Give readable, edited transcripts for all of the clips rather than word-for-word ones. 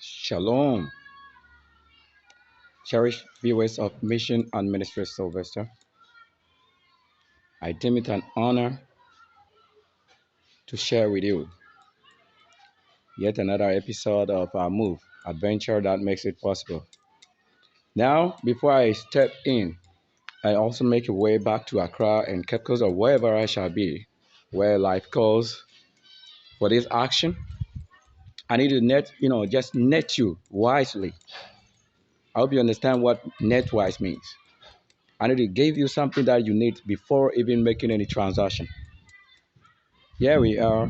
Shalom, cherished viewers of Mission and Ministry Sylvester. I deem it an honor to share with you yet another episode of our move, adventure that makes it possible. Now, before I step in, I also make a way back to Accra and Cape Coast or wherever I shall be, where life calls for this action. I need to just net you wisely. I hope you understand what net wise means. I need to give you something that you need before even making any transaction. Here we are.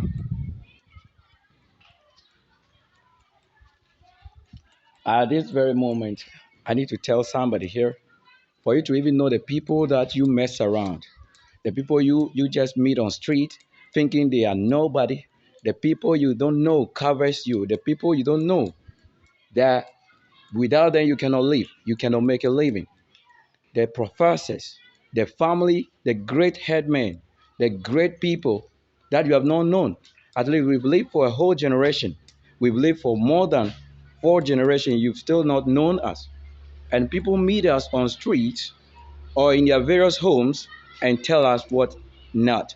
At this very moment, I need to tell somebody here for you to even know the people that you mess around, the people you just meet on street thinking they are nobody, the people you don't know covers you, the people you don't know that without them you cannot live, you cannot make a living. The professors, the family, the great headmen, the great people that you have not known. At least we've lived for a whole generation. We've lived for more than 4 generations. You've still not known us. And people meet us on streets or in their various homes and tell us what not.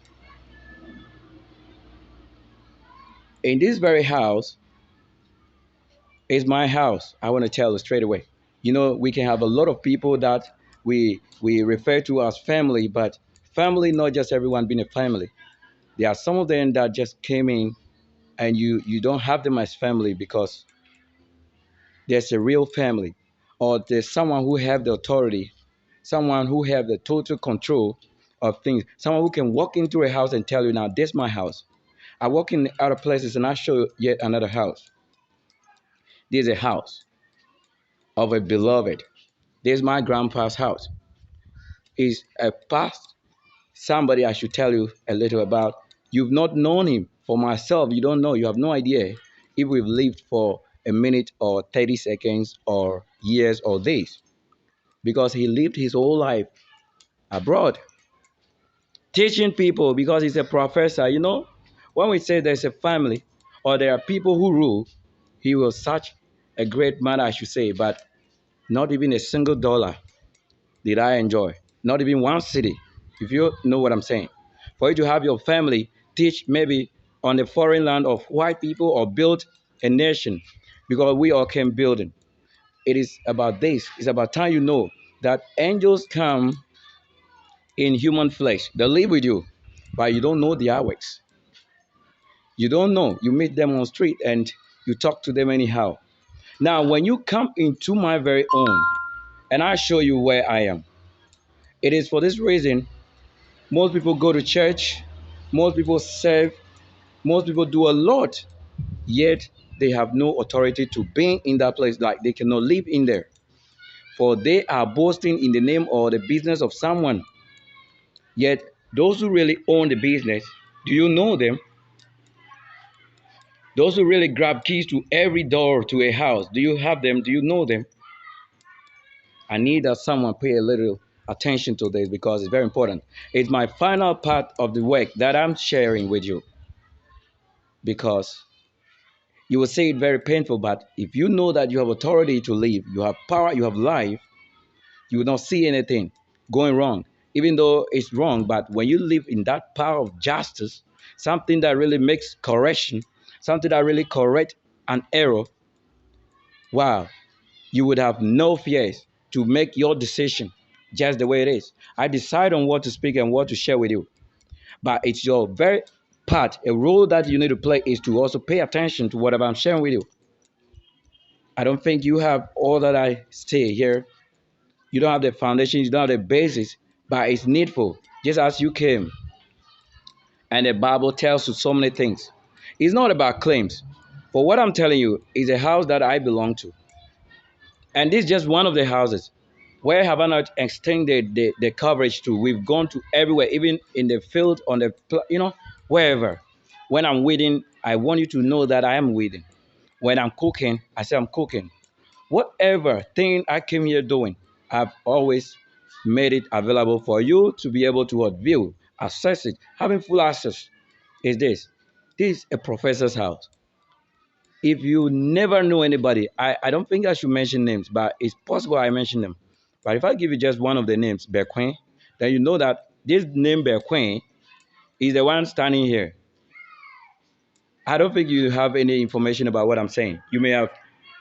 In this very house is my house. I want to tell you straight away. We can have a lot of people that we refer to as family, but family, not just everyone being a family. There are some of them that just came in and you don't have them as family because there's a real family or there's someone who have the authority, someone who have the total control of things, someone who can walk into a house and tell you, now this is my house. I walk in other places and I show you yet another house. This is a house of a beloved. This is my grandpa's house. Is a past somebody I should tell you a little about. You've not known him. For myself, you don't know. You have no idea if we've lived for a minute or 30 seconds or years or days. Because he lived his whole life abroad, teaching people because he's a professor. When we say there's a family or there are people who rule, he was such a great man, I should say, but not even a single dollar did I enjoy. Not even one city, if you know what I'm saying. For you to have your family teach maybe on the foreign land of white people or build a nation, because we all came building. It is about this. It's about time you know that angels come in human flesh. They live with you, but you don't know the hours. You don't know. You meet them on street and you talk to them anyhow. Now, when you come into my very own, and I show you where I am, it is for this reason. Most people go to church, most people serve, most people do a lot, yet they have no authority to be in that place, like they cannot live in there. For they are boasting in the name or the business of someone. Yet those who really own the business, do you know them? Those who really grab keys to every door to a house, do you have them? Do you know them? I need that someone pay a little attention to this because it's very important. It's my final part of the work that I'm sharing with you because you will say it very painful, but if you know that you have authority to live, you have power, you have life, you will not see anything going wrong, even though it's wrong. But when you live in that power of justice, something that really makes correction, something that really correct an error, wow, you would have no fears to make your decision just the way it is. I decide on what to speak and what to share with you. But it's your very part, a role that you need to play is to also pay attention to whatever I'm sharing with you. I don't think you have all that I say here. You don't have the foundation, you don't have the basis, but it's needful. Just as you came, and the Bible tells you so many things. It's not about claims. For what I'm telling you is a house that I belong to. And this is just one of the houses. Where have I not extended the coverage to? We've gone to everywhere, even in the field, on the, wherever. When I'm weeding, I want you to know that I am weeding. When I'm cooking, I say I'm cooking. Whatever thing I came here doing, I've always made it available for you to be able to view, access it. Having full access is this. This is a professor's house. If you never know anybody, I don't think I should mention names, but it's possible I mention them. But if I give you just one of the names, Bequin, then you know that this name Bequin is the one standing here. I don't think you have any information about what I'm saying. You may have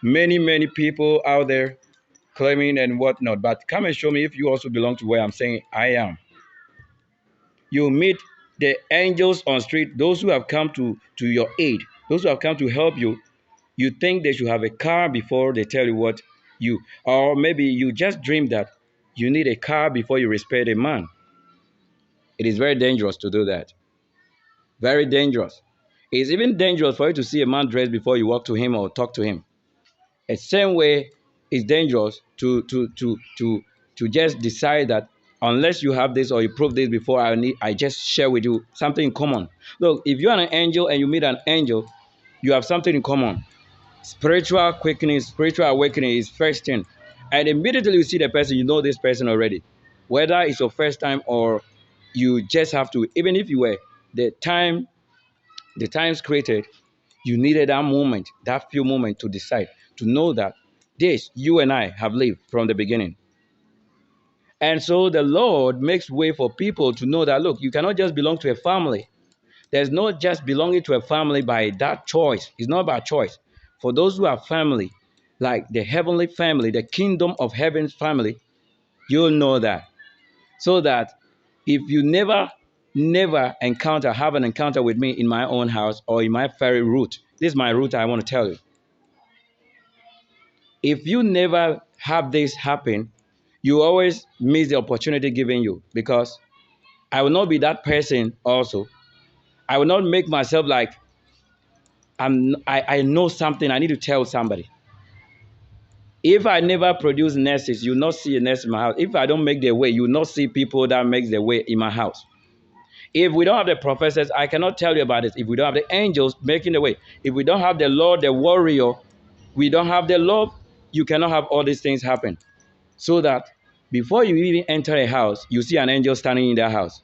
many, many people out there claiming and whatnot, but come and show me if you also belong to where I'm saying I am. You meet the angels on street, those who have come to your aid, those who have come to help you. You think they should have a car before they tell you what you, or maybe you just dream that you need a car before you respect a man. It is very dangerous to do that. Very dangerous. It's even dangerous for you to see a man dressed before you walk to him or talk to him. The same way it's dangerous to just decide that unless you have this or you prove this before I just share with you something in common. Look, if you're an angel and you meet an angel, you have something in common. Spiritual quickening, spiritual awakening is first thing. And immediately you see the person, you know this person already. Whether it's your first time or you just have to, even if you were the time, the times created, you needed that moment, that few moment to decide, to know that this, you and I have lived from the beginning. And so the Lord makes way for people to know that, look, you cannot just belong to a family. There's not just belonging to a family by that choice. It's not by choice. For those who are family, like the heavenly family, the kingdom of heaven's family, you'll know that. So that if you never have an encounter with me in my own house or in my very root, this is my root I want to tell you. If you never have this happen, you always miss the opportunity given you because I will not be that person also. I will not make myself like I know something, I need to tell somebody. If I never produce nurses, you will not see a nurse in my house. If I don't make their way, you will not see people that makes their way in my house. If we don't have the professors, I cannot tell you about it. If we don't have the angels making the way, if we don't have the Lord, the warrior, we don't have the love, you cannot have all these things happen. So that before you even enter a house, you see an angel standing in that house.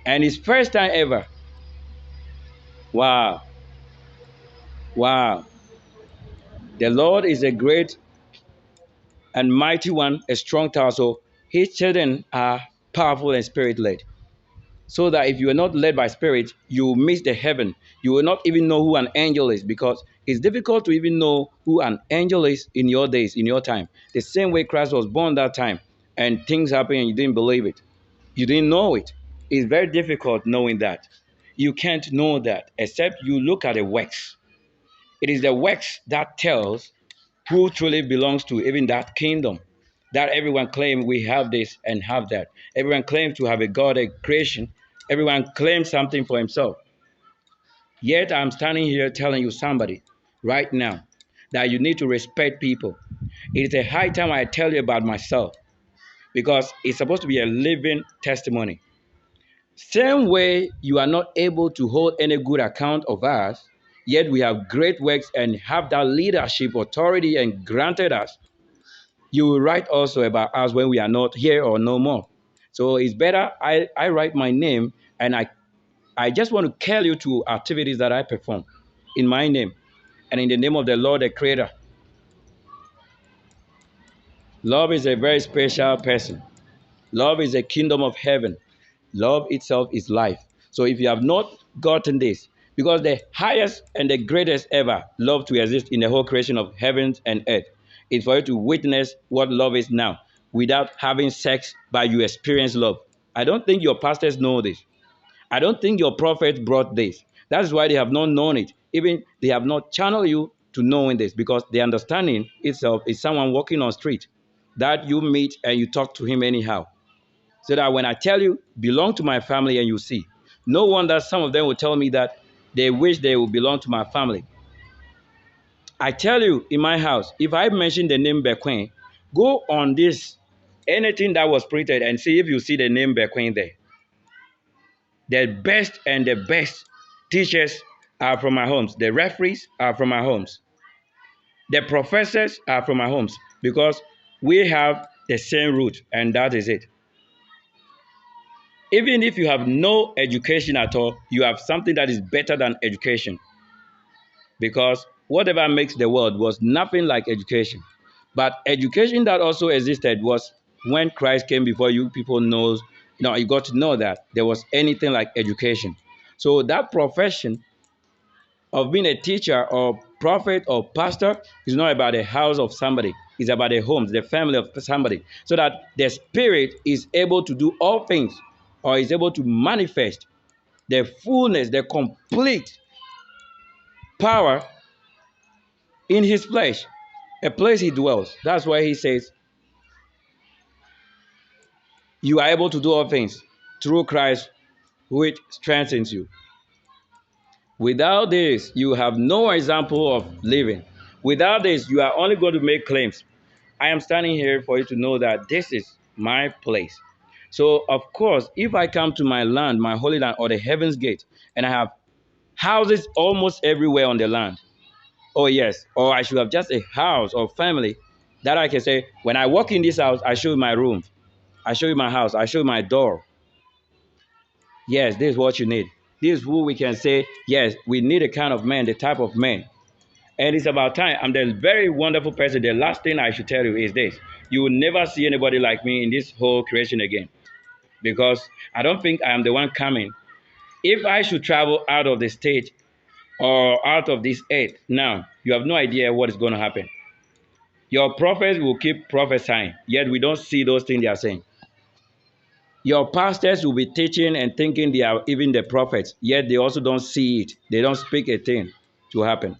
And it's first time ever. Wow. Wow. The Lord is a great and mighty one, a strong tower. So his children are powerful and spirit-led. So that if you are not led by spirit, you will miss the heaven. You will not even know who an angel is because it's difficult to even know who an angel is in your days, in your time. The same way Christ was born that time and things happened and you didn't believe it. You didn't know it. It's very difficult knowing that. You can't know that except you look at the works. It is the works that tells who truly belongs to even that kingdom. That everyone claims we have this and have that. Everyone claims to have a God, a creation. Everyone claims something for himself. Yet I'm standing here telling you somebody right now that you need to respect people. It is a high time I tell you about myself because it's supposed to be a living testimony. Same way you are not able to hold any good account of us, yet we have great works and have that leadership authority and granted us. You will write also about us when we are not here or no more. So it's better I write my name and I just want to call you to activities that I perform in my name and in the name of the Lord, the Creator. Love is a very special person. Love is a kingdom of heaven. Love itself is life. So if you have not gotten this, because the highest and the greatest ever love to exist in the whole creation of heavens and earth is for you to witness what love is now without having sex, but you experience love. I don't think your pastors know this. I don't think your prophet brought this. That's why they have not known it. Even they have not channeled you to knowing this because the understanding itself is someone walking on street that you meet and you talk to him anyhow. So that when I tell you, belong to my family and you see. No wonder some of them will tell me that they wish they would belong to my family. I tell you, in my house, if I mention the name Bequin, go on this, anything that was printed and see if you see the name Bequin there. The best and the best teachers are from our homes. The referees are from our homes. The professors are from our homes because we have the same root and that is it. Even if you have no education at all, you have something that is better than education because whatever makes the world was nothing like education. But education that also existed was when Christ came before you, people knows, you got to know that there was anything like education. So that profession of being a teacher or prophet or pastor is not about the house of somebody. It's about the homes, the family of somebody. So that the spirit is able to do all things or is able to manifest the fullness, the complete power in his flesh, a place he dwells. That's why he says, you are able to do all things through Christ, which strengthens you. Without this, you have no example of living. Without this, you are only going to make claims. I am standing here for you to know that this is my place. So, of course, if I come to my land, my holy land, or the heaven's gate, and I have houses almost everywhere on the land, oh yes, or I should have just a house or family that I can say, when I walk in this house, I show you my room, I show you my house, I show you my door. Yes, this is what you need. This is who we can say, yes, we need a kind of man, the type of man. And it's about time. I'm the very wonderful person. The last thing I should tell you is this. You will never see anybody like me in this whole creation again. Because I don't think I am the one coming. If I should travel out of the state or out of this earth now, you have no idea what is going to happen. Your prophets will keep prophesying, yet we don't see those things they are saying. Your pastors will be teaching and thinking they are even the prophets, yet they also don't see it. They don't speak a thing to happen.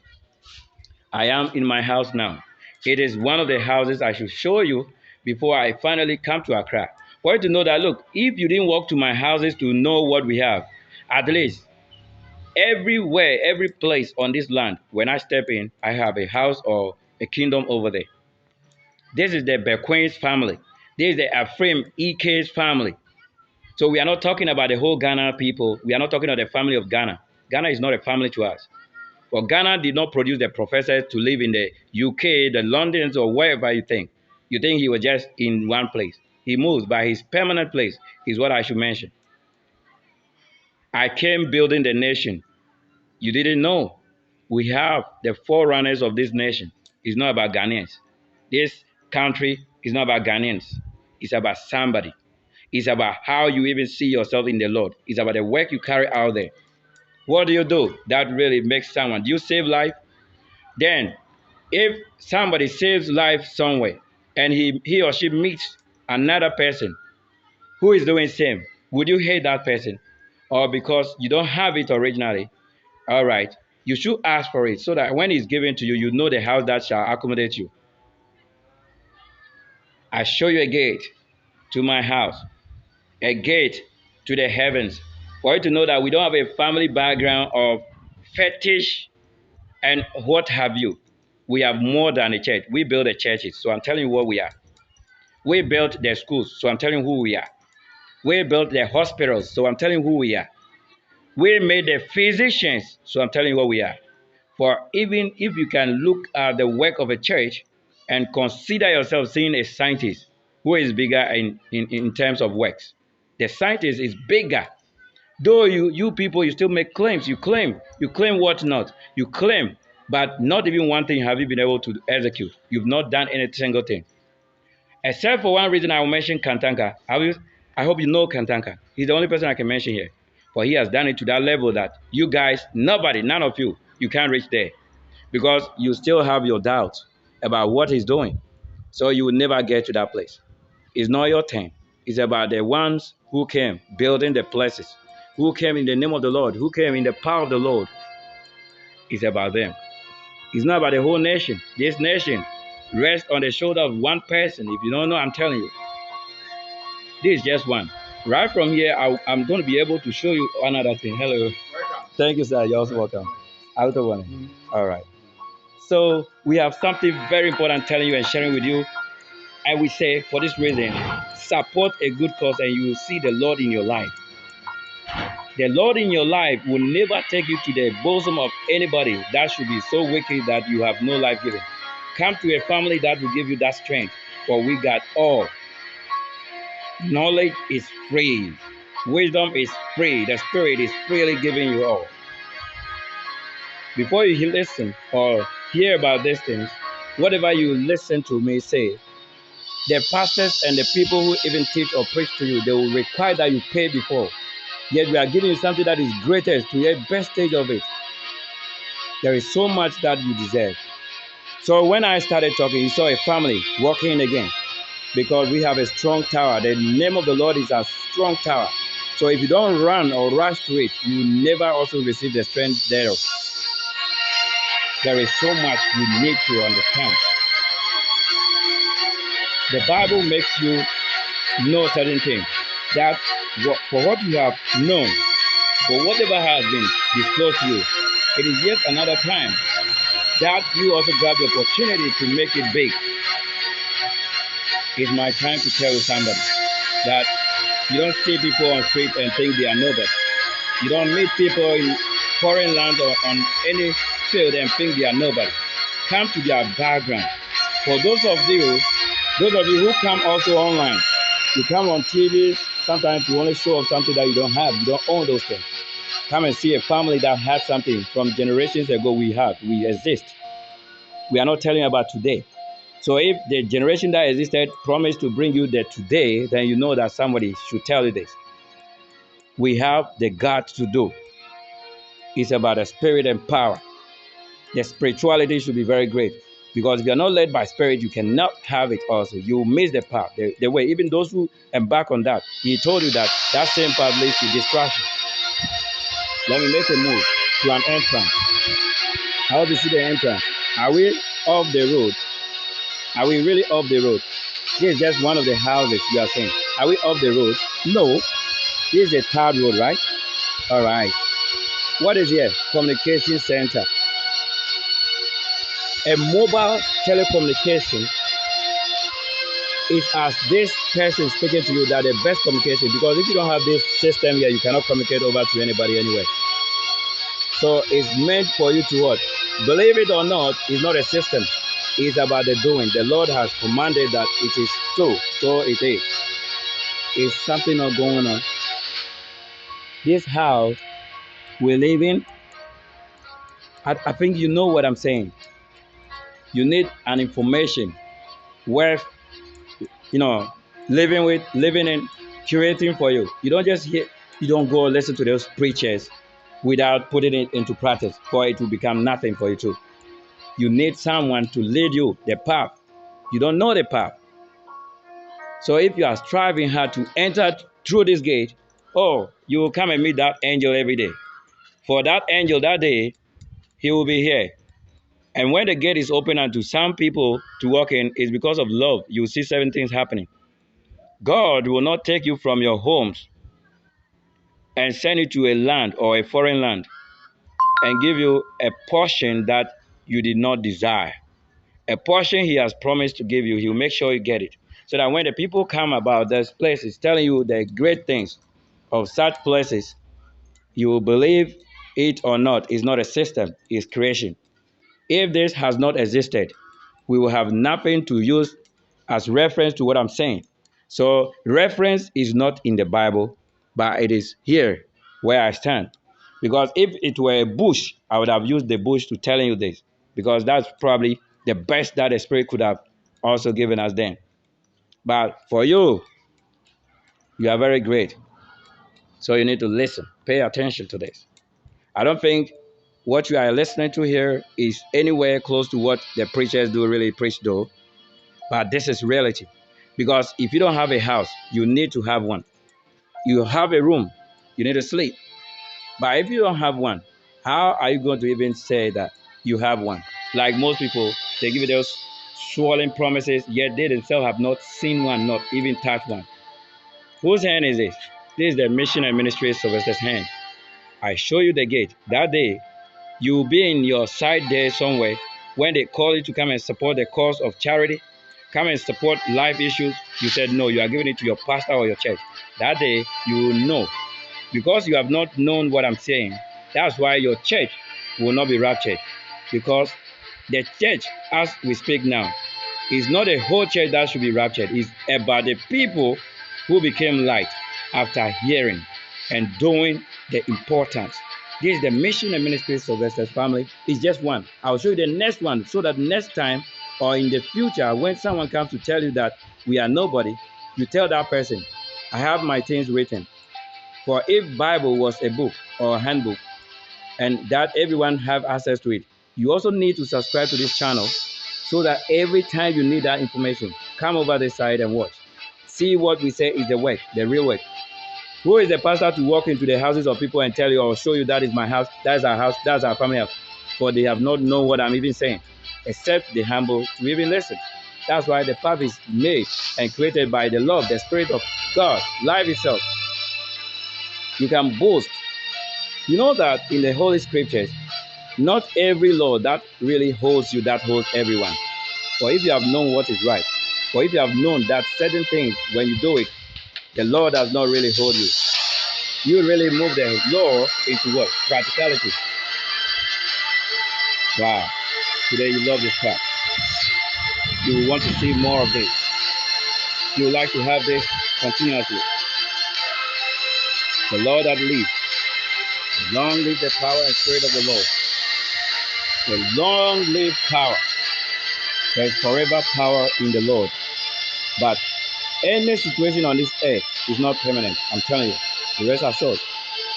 I am in my house now. It is one of the houses I should show you before I finally come to Accra. For you to know that, look, if you didn't walk to my houses to know what we have, at least everywhere, every place on this land, when I step in, I have a house or a kingdom over there. This is the Bequain's family. This is the Ephraim EK's family. So we are not talking about the whole Ghana people. We are not talking about the family of Ghana. Ghana is not a family to us. But Ghana did not produce the professors to live in the UK, the Londons, or wherever you think. You think he was just in one place. He moves, but his permanent place is what I should mention. I came building the nation. You didn't know. We have the forerunners of this nation. It's not about Ghanaians. This country is not about Ghanaians. It's about somebody. It's about how you even see yourself in the Lord. It's about the work you carry out there. What do you do that really makes someone? Do you save life? Then, if somebody saves life somewhere and he or she meets another person who is doing the same, would you hate that person? Or because you don't have it originally, all right, you should ask for it so that when it's given to you, you know the house that shall accommodate you. I show you a gate to my house, a gate to the heavens. For you to know that we don't have a family background of fetish and what have you. We have more than a church. We build the churches. So I'm telling you what we are. We built the schools. So I'm telling you who we are. We built the hospitals. So I'm telling you who we are. We made the physicians. So I'm telling you what we are. For even if you can look at the work of a church and consider yourself seeing a scientist who is bigger in terms of works, the scientist is bigger. Though you people, you still make claims. You claim what not. You claim, but not even one thing have you been able to execute. You've not done any single thing. Except for one reason I will mention Kantanka. I hope you know Kantanka. He's the only person I can mention here. For he has done it to that level that you guys, nobody, none of you, you can't reach there. Because you still have your doubts about what he's doing. So you will never get to that place. It's not your turn. It's about the ones who came building the places, who came in the name of the Lord, who came in the power of the Lord. It's about them. It's not about the whole nation. This nation rests on the shoulder of one person. If you don't know, I'm telling you. This is just one. Right from here, I'm going to be able to show you another thing. Hello. Welcome. Thank you, sir. You're also welcome. Out of one. All right. So we have something very important telling you and sharing with you. I will say, for this reason, support a good cause and you will see the Lord in your life. The Lord in your life will never take you to the bosom of anybody that should be so wicked that you have no life given. Come to a family that will give you that strength, for we got all. Knowledge is free. Wisdom is free. The Spirit is freely giving you all. Before you listen or hear about these things, whatever you listen to me say, the pastors and the people who even teach or preach to you, they will require that you pay before. Yet we are giving you something that is greatest to the best stage of it. There is so much that you deserve. So when I started talking, you saw a family walking in again because we have a strong tower. The name of the Lord is a strong tower. So if you don't run or rush to it, you never also receive the strength thereof. There is so much you need to understand. The Bible makes you know certain things that for what you have known, for whatever has been disclosed to you, it is yet another time that you also grab the opportunity to make it big. It's my time to tell somebody that you don't see people on the street and think they are nobody. You don't meet people in foreign lands or on any field and think they are nobody. Come to their background. For those of you who come also online, you come on TV, sometimes you only show off something that you don't have. You don't own those things. Come and see a family that had something from generations ago. We exist. We are not telling you about today. So if the generation that existed promised to bring you the today, then you know that somebody should tell you this. We have the God to do. It's about the spirit and power. The spirituality should be very great. Because if you're not led by spirit, you cannot have it also. You miss the path, the way. Even those who embark on that, he told you that that same path leads to destruction. Let me make a move to an entrance. I hope you see the entrance. Are we off the road? Are we really off the road? This is just one of the houses you are saying. Are we off the road? No. This is a third road, right? All right. What is here? Communication center. A mobile telecommunication is as this person speaking to you that the best communication, because if you don't have this system here, you cannot communicate over to anybody anywhere. So it's meant for you to what? Believe it or not, it's not a system. It's about the doing. The Lord has commanded that it is so. So it is. Is something not going on? This house we live in, I think you know what I'm saying. You need an information worth, living in, curating for you. You don't just hear, you don't go listen to those preachers without putting it into practice, for it will become nothing for you too. You need someone to lead you the path. You don't know the path. So if you are striving hard to enter through this gate, you will come and meet that angel every day. For that angel that day, he will be here. And when the gate is open unto some people to walk in, it's because of love. You will see certain things happening. God will not take you from your homes and send you to a land or a foreign land and give you a portion that you did not desire. A portion he has promised to give you, he'll make sure you get it. So that when the people come about those places telling you the great things of such places, you will believe it or not. It's not a system, it's creation. If this has not existed, we will have nothing to use as reference to what I'm saying. So reference is not in the Bible, but it is here where I stand. Because if it were a bush, I would have used the bush to telling you this. Because that's probably the best that the Spirit could have also given us then. But for you, you are very great. So you need to listen. Pay attention to this. I don't think what you are listening to here is anywhere close to what the preachers do really preach though. But this is reality. Because if you don't have a house, you need to have one. You have a room, you need to sleep. But if you don't have one, how are you going to even say that you have one? Like most people, they give you those swollen promises, yet they themselves have not seen one, not even touched one. Whose hand is this? This is the mission and ministry Sylvester's hand. I show you the gate. That day, you will be in your side there somewhere when they call you to come and support the cause of charity, come and support life issues. You said no, you are giving it to your pastor or your church. That day, you will know. Because you have not known what I'm saying, that's why your church will not be raptured. Because the church, as we speak now, is not a whole church that should be raptured. It's about the people who became light after hearing and doing the importance. This is the mission and ministry of Sylvester's family. It's just one. I'll show you the next one so that next time or in the future, when someone comes to tell you that we are nobody, you tell that person, I have my things written. For if Bible was a book or a handbook and that everyone have access to it, you also need to subscribe to this channel so that every time you need that information, come over this side and watch. See what we say is the work, the real work. Who is the pastor to walk into the houses of people and tell you or show you that is my house, that's our house, that's our family house? For they have not known what I'm even saying, except the humble to even listen. That's why the path is made and created by the love, the Spirit of God, life itself. You can boast. You know that in the Holy Scriptures, not every law that really holds you, that holds everyone. For if you have known what is right, for if you have known that certain things, when you do it, the law does not really hold you. You really move the law into what? Practicality. Wow. Today you love this part. You will want to see more of this. You would like to have this continuously. The Lord that lives. Long live the power and spirit of the Lord. The long live power. There is forever power in the Lord. But any situation on this earth is not permanent. I'm telling you. The rest are short.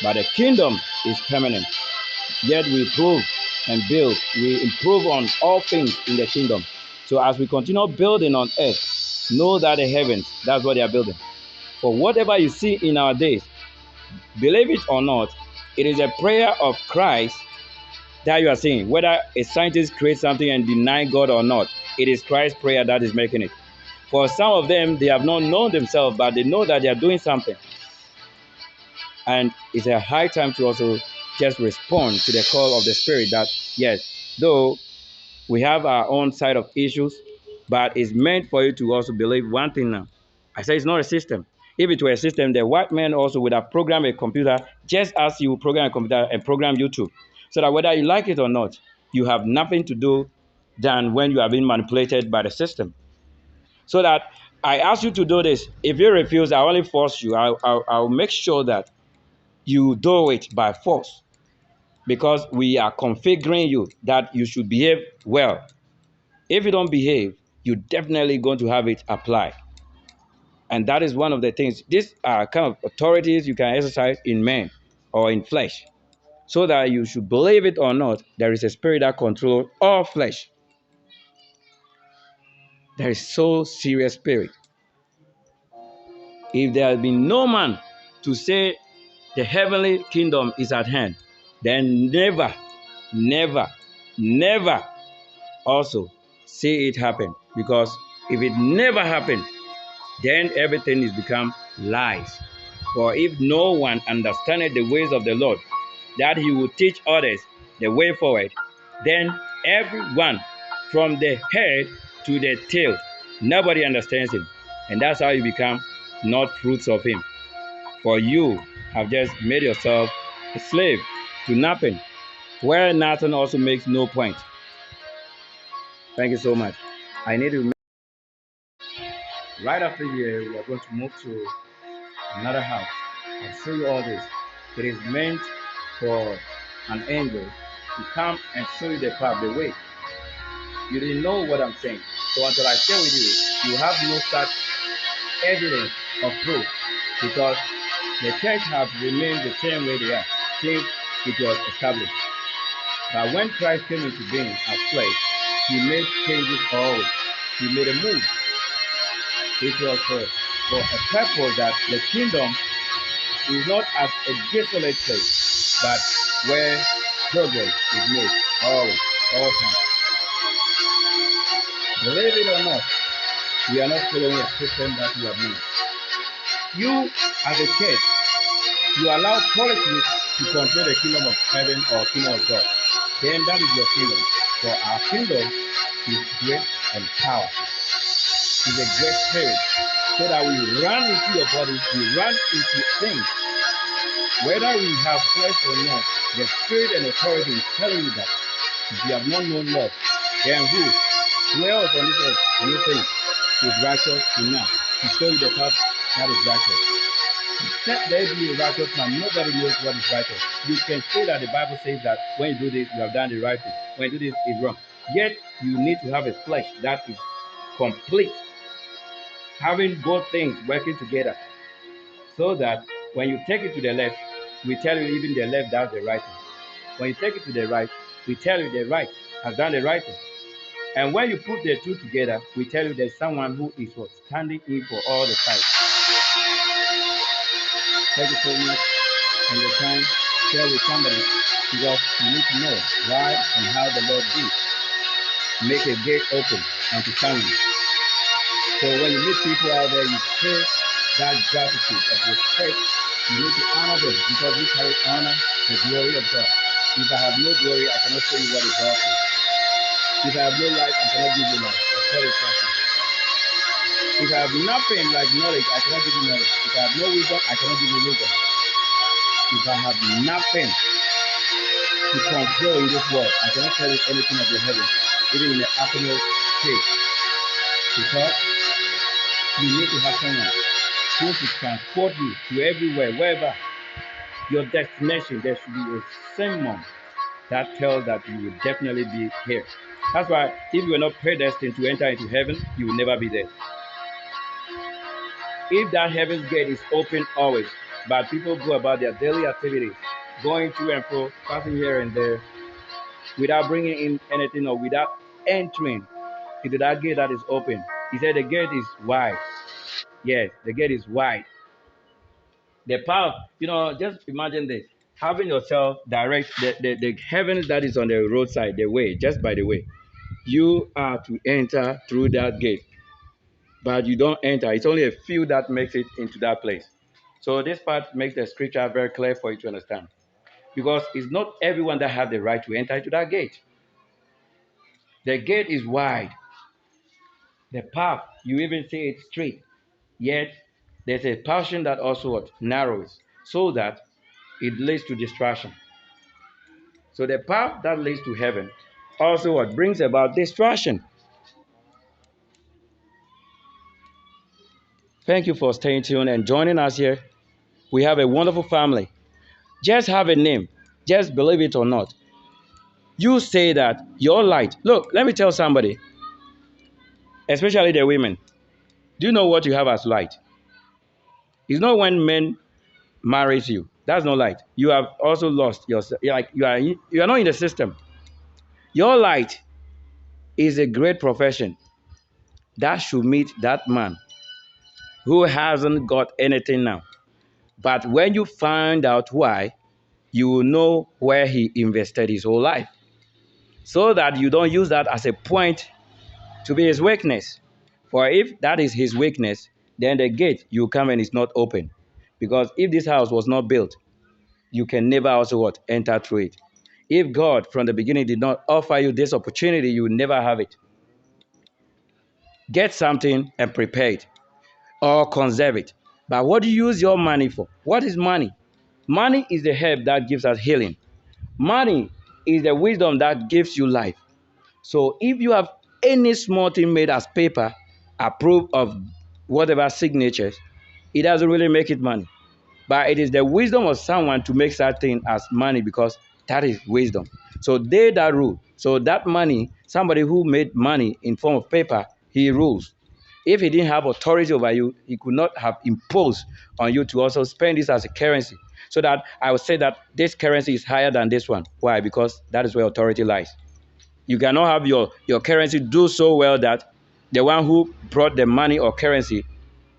But the kingdom is permanent. Yet we improve and build. We improve on all things in the kingdom. So as we continue building on earth, know that the heavens, that's what they are building. For whatever you see in our days, believe it or not, it is a prayer of Christ that you are seeing. Whether a scientist creates something and deny God or not, it is Christ's prayer that is making it. For some of them, they have not known themselves, but they know that they are doing something. And it's a high time to also just respond to the call of the Spirit that, yes, though we have our own side of issues, but it's meant for you to also believe one thing now. I say it's not a system. If it were a system, the white man also would have programmed a computer just as you program a computer and program YouTube. So that whether you like it or not, you have nothing to do than when you are being manipulated by the system. So that I ask you to do this. If you refuse, I only force you. I'll make sure that you do it by force, because we are configuring you that you should behave well. If you don't behave, you're definitely going to have it applied. And that is one of the things. These are kind of authorities you can exercise in men or in flesh. So that you should believe it or not, there is a spirit that controls all flesh. There is so serious spirit. If there has been no man to say the heavenly kingdom is at hand, then never, never, never also see it happen. Because if it never happened, then everything is become lies. For if no one understandeth the ways of the Lord, that he will teach others the way forward, then everyone from the head to the tail, nobody understands him. And that's how you become not fruits of him. For you have just made yourself a slave to nothing, where nothing also makes no point. Thank you so much. I need to. Right after here, we are going to move to another house. I'll show you all this. It is meant for an angel to come and show you the path, the way. You didn't know what I'm saying. So until I share with you, you have no such evidence of proof, because the church have remained the same way they are since it was established. But when Christ came into being as flesh, he made changes always. He made a move. It was for a purpose that the kingdom is not as a desolate place, but where progress is made always, all time. Believe it or not, we are not following a system that we have made. You, as a church, you allow politics to control the kingdom of heaven or kingdom of God. Then that is your kingdom. For our kingdom is great and powerful. It's a great spirit. So that we run into your body, we run into things. Whether we have flesh or not, the spirit and authority is telling you that if you have not known love, then who else on this earth do you think is righteous enough to show you the path that is righteous? except there be a righteous man, nobody knows what is righteous. You can say that the Bible says that when you do this, you have done the right thing. When you do this, it's wrong. Yet you need to have a flesh that is complete, having both things working together, so that when you take it to the left, we tell you even the left does the right thing. When you take it to the right, we tell you the right has done the right thing. And when you put the two together, we tell you there's someone who is what standing in for all the sides. Thank you so much and your time. Share with somebody because you need to know why and how the Lord did make a gate open unto someone. So when you meet people out there, you show that gratitude of respect. You need to honor them because we carry honor, the glory of God. If I have no glory, I cannot show you what is God is. If I have no life, I cannot give you life. I tell you something. If I have nothing like knowledge, I cannot give you knowledge. If I have no wisdom, I cannot give you wisdom. If I have nothing to control in this world, I cannot tell you anything of the heavens, even in the afternoon state. Because you need to have someone who to transport you to everywhere, wherever your destination. There should be a symbol that tells that you will definitely be here. That's why if you are not predestined to enter into heaven, you will never be there. If that heaven's gate is open always, but people go about their daily activities, going to and fro, passing here and there, without bringing in anything or without entering into that gate that is open. He said the gate is wide. Yes, the gate is wide. The path, just imagine this. Having yourself direct the heavens that is on the roadside, the way, just by the way. You are to enter through that gate. But you don't enter. It's only a few that makes it into that place. So this part makes the scripture very clear for you to understand. Because it's not everyone that has the right to enter into that gate. The gate is wide. The path, you even see it straight. Yet, there's a portion that also what? Narrows. So that it leads to distraction. So the path that leads to heaven also what? Brings about distraction. Thank you for staying tuned and joining us here. We have a wonderful family. Just have a name. Just believe it or not. You say that your light. Look, let me tell somebody, especially the women. Do you know what you have as light? It's not when men marries you. That's not light. You have also lost yourself. Like you are not in the system. Your light is a great profession that should meet that man who hasn't got anything now. But when you find out why, you will know where he invested his whole life. So that you don't use that as a point to be his weakness. For if that is his weakness, then the gate you come and is not open. Because if this house was not built, you can never also what? Enter through it. If God from the beginning did not offer you this opportunity, you will never have it. Get something and prepare it or conserve it. But what do you use your money for? What is money? Money is the herb that gives us healing. Money is the wisdom that gives you life. So if you have any small thing made as paper, approved of whatever signatures, it doesn't really make it money. But it is the wisdom of someone to make that thing as money because that is wisdom. So they that rule. So that money, somebody who made money in form of paper, he rules. If he didn't have authority over you, he could not have imposed on you to also spend this as a currency. So that I would say that this currency is higher than this one. Why? Because that is where authority lies. You cannot have your currency do so well that the one who brought the money or currency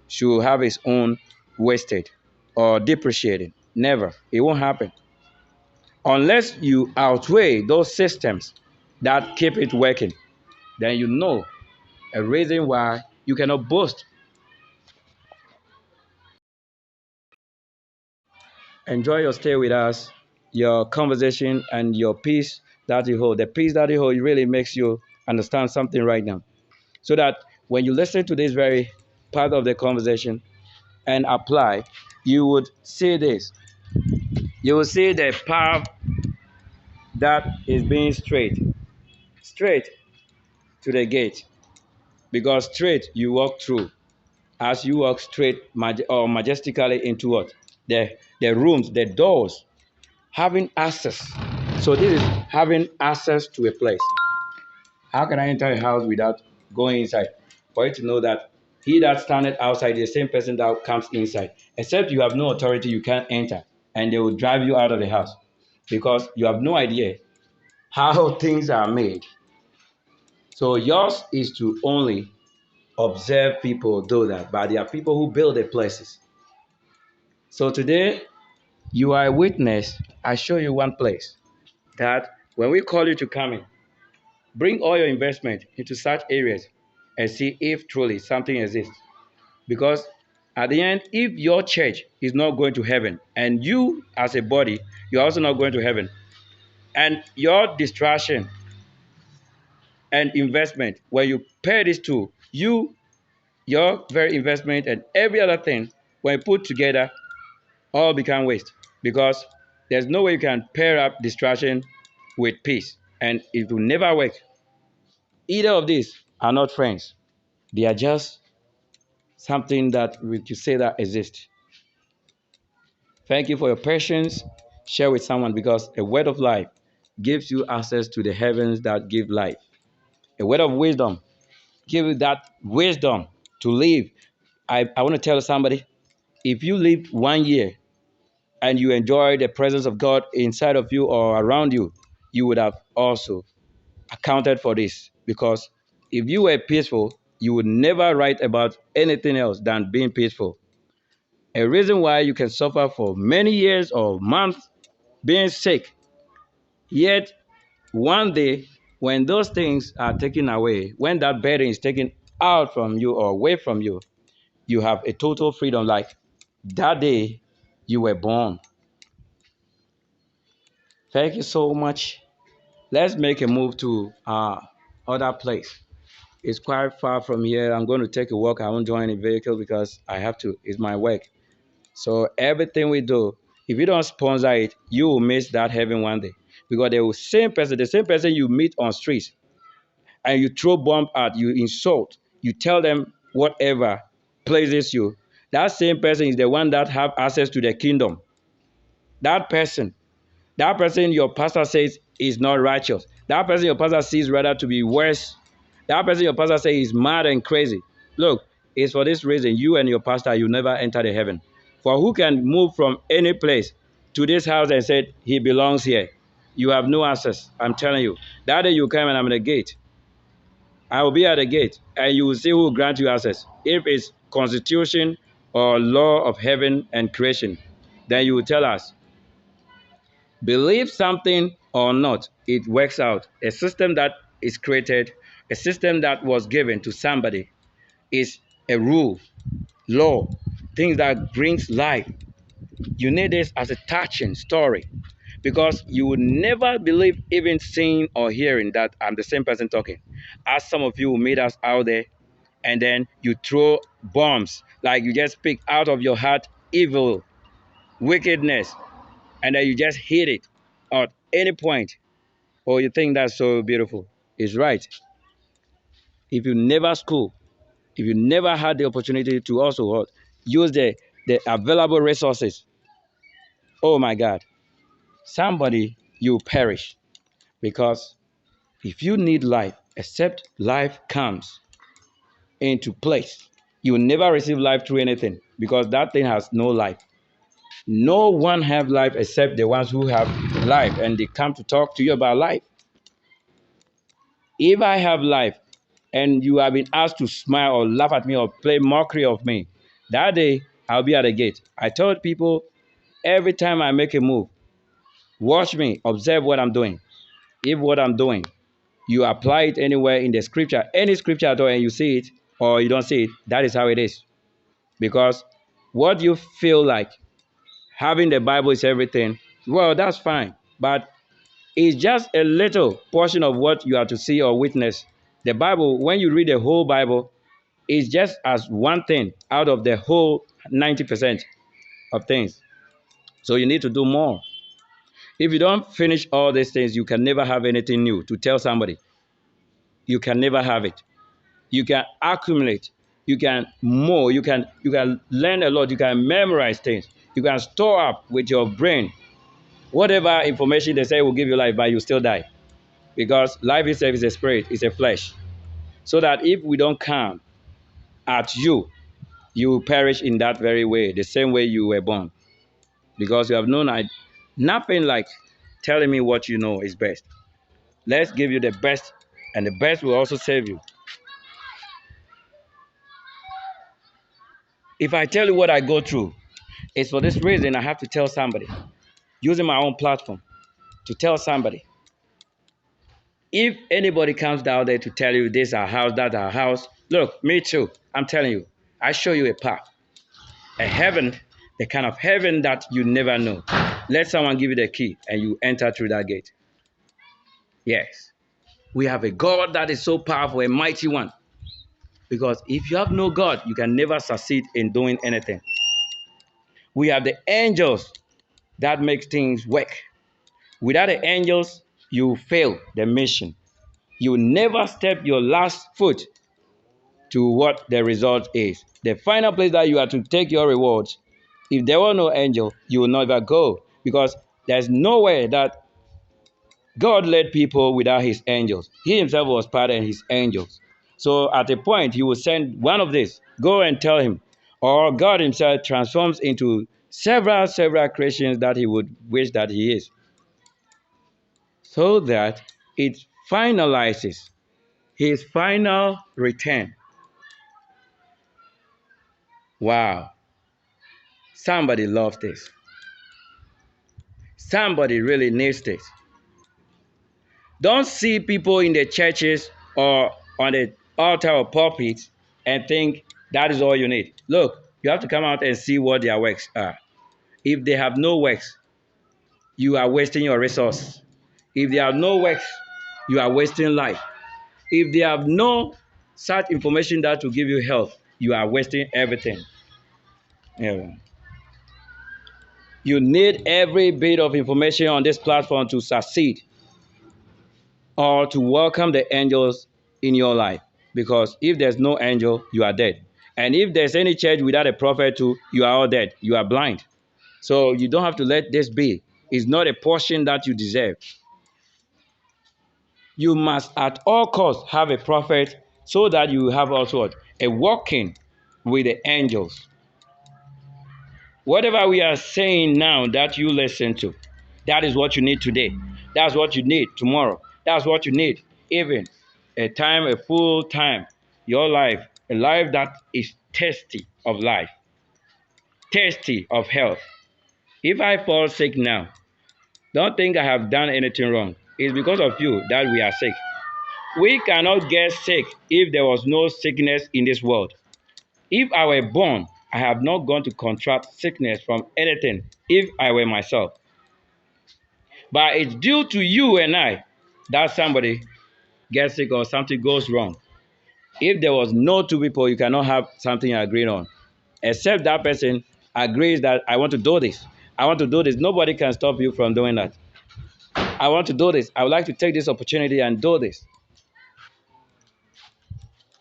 should have his own wasted or depreciated. Never. It won't happen. Unless you outweigh those systems that keep it working, then you know a reason why you cannot boast. Enjoy your stay with us, your conversation, and your peace that you hold. The peace that you hold really makes you understand something right now. So that when you listen to this very part of the conversation and apply, you would see this. You will see the path that is being straight to the gate. Because straight you walk through. As you walk straight or majestically into what? the rooms, the doors, having access. So this is having access to a place. How can I enter a house without going inside? For you to know that he that standeth outside is the same person that comes inside. Except you have no authority, you can't enter. And they will drive you out of the house because you have no idea how things are made. So yours is to only observe people do that, but there are people who build the places. So today, you are a witness. I show you one place that when we call you to come in, bring all your investment into such areas and see if truly something exists. Because at the end, if your church is not going to heaven and you as a body, you're also not going to heaven, and your distraction and investment, when you pair these two, your very investment and every other thing, when put together, all become waste. Because there's no way you can pair up distraction with peace, and it will never work. Either of these are not friends. They are just something that we could say that exists. Thank you for your patience. Share with someone because a word of life gives you access to the heavens that give life. A word of wisdom gives you that wisdom to live. I want to tell somebody, if you live 1 year and you enjoy the presence of God inside of you or around you, you would have also accounted for this. Because if you were peaceful, you would never write about anything else than being peaceful. A reason why you can suffer for many years or months being sick, yet one day when those things are taken away, when that burden is taken out from you or away from you, you have a total freedom. Like that day you were born. Thank you so much. Let's make a move to other place. It's quite far from here. I'm going to take a walk. I won't join a vehicle because I have to. It's my work. So everything we do, if you don't sponsor it, you will miss that heaven one day. Because the same person you meet on streets, and you throw bomb at, you insult, you tell them whatever pleases you. That same person is the one that have access to the kingdom. That person That person your pastor says is not righteous. That person your pastor sees rather to be worse. That person your pastor says is mad and crazy. Look, it's for this reason you and your pastor, you never enter the heaven. For who can move from any place to this house and say he belongs here? You have no access. I'm telling you. That day you come and I'm at the gate. I will be at the gate and you will see who will grant you access. If it's constitution or law of heaven and creation, then you will tell us. Believe something or not, it works out. A system that is created, a system that was given to somebody is a rule, law, things that brings life. You need this as a touching story because you would never believe even seeing or hearing that I'm the same person talking. As some of you will meet us out there and then you throw bombs, like you just speak out of your heart evil, wickedness, and then you just hit it at any point. Oh, you think that's so beautiful? It's right. If you never school, if you never had the opportunity to also use the available resources, oh my God, somebody you perish. Because if you need life, except life comes into place, you will never receive life through anything because that thing has no life. No one have life except the ones who have life and they come to talk to you about life. If I have life and you have been asked to smile or laugh at me or play mockery of me, that day I'll be at the gate. I told people every time I make a move, watch me, observe what I'm doing. If what I'm doing, you apply it anywhere in the scripture, any scripture at all, and you see it or you don't see it, that is how it is. Because what you feel like having the Bible is everything, well, that's fine. But it's just a little portion of what you are to see or witness. The Bible, when you read the whole Bible, is just as one thing out of the whole 90% of things. So you need to do more. If you don't finish all these things, you can never have anything new to tell somebody. You can never have it. You can accumulate. You can more. You can learn a lot. You can memorize things. You can store up with your brain whatever information they say will give you life, but you still die. Because life itself is a spirit, it's a flesh. So that if we don't come at you, you will perish in that very way, the same way you were born. Because you have known nothing like telling me what you know is best. Let's give you the best, and the best will also save you. If I tell you what I go through, it's for this reason I have to tell somebody, using my own platform to tell somebody. If anybody comes down there to tell you this our house, that our house, look, me too. I'm telling you, I show you a path, a heaven, the kind of heaven that you never know. Let someone give you the key and you enter through that gate. Yes, we have a God that is so powerful, a mighty one. Because if you have no God, you can never succeed in doing anything. We have the angels that make things work. Without the angels, you fail the mission. You never step your last foot to what the result is. The final place that you are to take your rewards, if there were no angel, you will never go, because there's nowhere that God led people without his angels. He himself was part of his angels. So at a point, he will send one of these, go and tell him, or God himself transforms into several creations that he would wish that he is, so that it finalizes his final return. Wow. Somebody loves this. Somebody really needs this. Don't see people in the churches or on the altar or pulpit and think that is all you need. Look, you have to come out and see what their works are. If they have no works, you are wasting your resource. If they have no works, you are wasting life. If they have no such information that will give you health, you are wasting everything. Yeah. You need every bit of information on this platform to succeed or to welcome the angels in your life. Because if there's no angel, you are dead. And if there's any church without a prophet too, you are all dead. You are blind. So you don't have to let this be. It's not a portion that you deserve. You must at all costs have a prophet so that you have also what? A walking with the angels. Whatever we are saying now that you listen to, that is what you need today. That's what you need tomorrow. That's what you need. Even a time, a full time, your life, a life that is thirsty of life, thirsty of health. If I fall sick now, don't think I have done anything wrong. It's because of you that we are sick. We cannot get sick if there was no sickness in this world. If I were born, I have not gone to contract sickness from anything if I were myself. But it's due to you and I that somebody gets sick or something goes wrong. If there was no two people, you cannot have something agreed on. Except that person agrees that I want to do this. I want to do this. Nobody can stop you from doing that. I want to do this. I would like to take this opportunity and do this.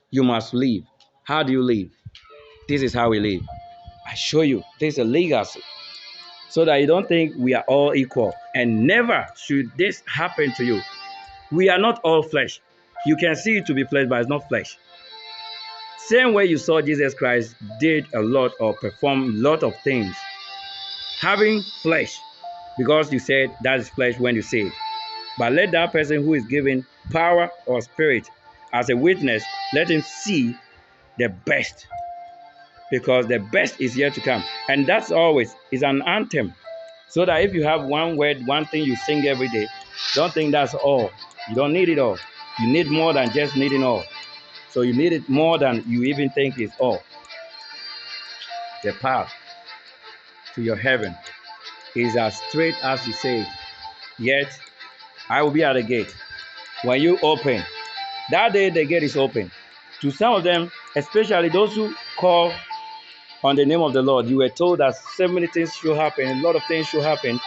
You must live. How do you live? This is how we live. I show you. This is a legacy. So that you don't think we are all equal. And never should this happen to you. We are not all flesh. You can see it to be flesh, but it's not flesh. Same way you saw Jesus Christ did a lot or performed a lot of things. Having flesh, because you said that is flesh when you say it. But let that person who is given power or spirit as a witness, let him see the best. Because the best is yet to come. And that's always is an anthem. So that if you have one word, one thing you sing every day, don't think that's all. You don't need it all. You need more than just needing all. So you need it more than you even think is all. The path to your heaven is as straight as you say it. Yet, I will be at the gate. When you open, that day the gate is open. To some of them, especially those who call on the name of the Lord, you were told that so many things should happen, a lot of things should happen.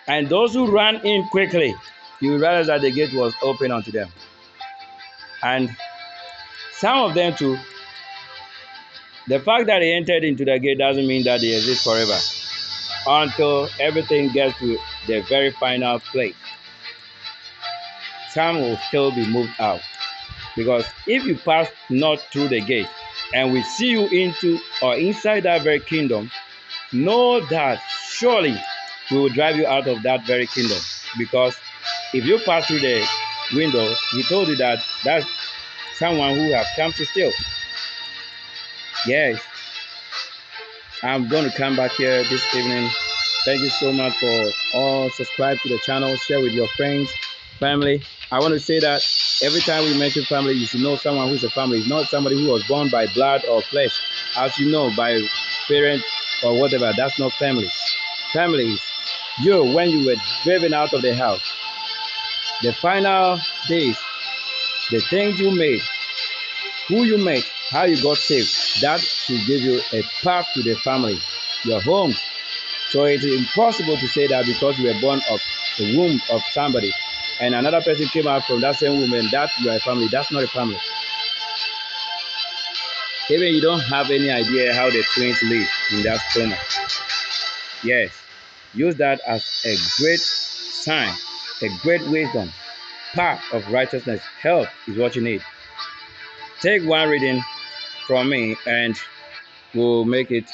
And those who ran in quickly, you will realize that the gate was open unto them. And some of them too, The fact that they entered into the gate doesn't mean that they exist forever until everything gets to the very final place. Some will still be moved out. Because if you pass not through the gate and we see you into or inside that very kingdom, know that surely we will drive you out of that very kingdom. Because if you pass through the window, he told you that that's someone who has come to steal. Yes, I'm going to come back here this evening. Thank you so much for all subscribe to the channel, share with your friends, family. I want to say that every time we mention family, you should know someone who's a family. It's not somebody who was born by blood or flesh, as you know, by parents or whatever. That's not family. Family is you when you were driven out of the house. The final days, the things you made, who you met, how you got saved, that should give you a path to the family, your home. So it's impossible to say that because you were born of the womb of somebody and another person came out from that same woman, that you are a family. That's not a family. Even you don't have any idea how the twins live in that stomach. Yes, use that as a great sign, a great wisdom, path of righteousness. Help is what you need. Take one reading from me and we'll make it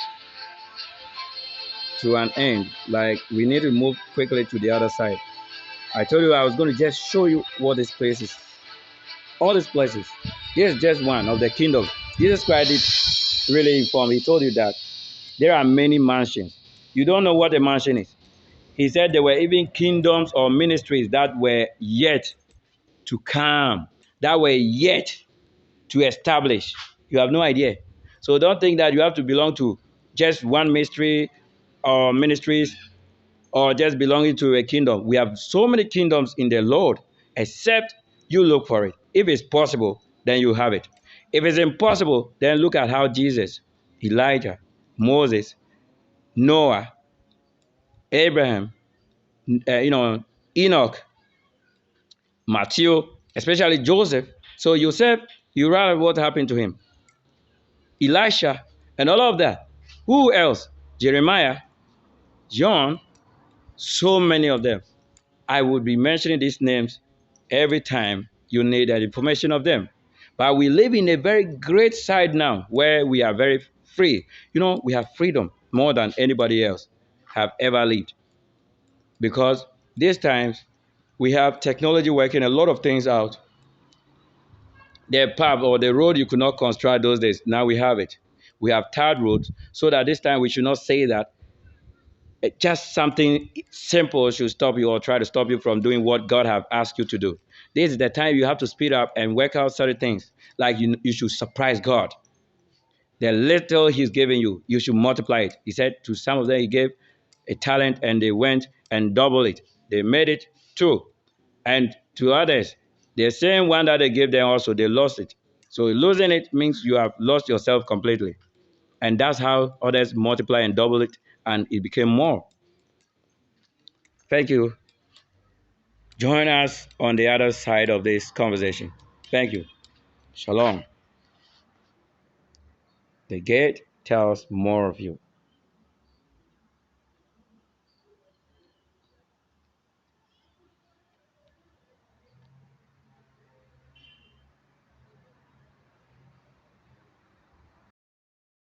to an end. Like we need to move quickly to the other side. I told you I was going to just show you what this place is. All these places. This is just one of the kingdoms. Jesus Christ did really inform. He told you that there are many mansions. You don't know what a mansion is. He said there were even kingdoms or ministries that were yet to come, that were yet to establish. You have no idea. So don't think that you have to belong to just one mystery or ministries or just belonging to a kingdom. We have so many kingdoms in the Lord, except you look for it. If it's possible, then you have it. If it's impossible, then look at how Jesus, Elijah, Moses, Noah, Abraham, Enoch, Matthew, especially Joseph. So Joseph, you read what happened to him. Elisha, and all of that. Who else? Jeremiah, John, so many of them. I would be mentioning these names every time you need that information of them. But we live in a very great side now where we are very free. We have freedom more than anybody else have ever lived. Because these times we have technology working a lot of things out. The path or the road you could not construct those days, now we have it. We have tarred roads so that this time we should not say that just something simple should stop you or try to stop you from doing what God have asked you to do. This is the time you have to speed up and work out certain things. Like you should surprise God. The little he's giving you, you should multiply it. He said to some of them, he gave a talent and they went and doubled it. They made it two. And to others, the same one that they gave them also, they lost it. So losing it means you have lost yourself completely. And that's how others multiply and double it, and it became more. Thank you. Join us on the other side of this conversation. Thank you. Shalom. The gate tells more of you.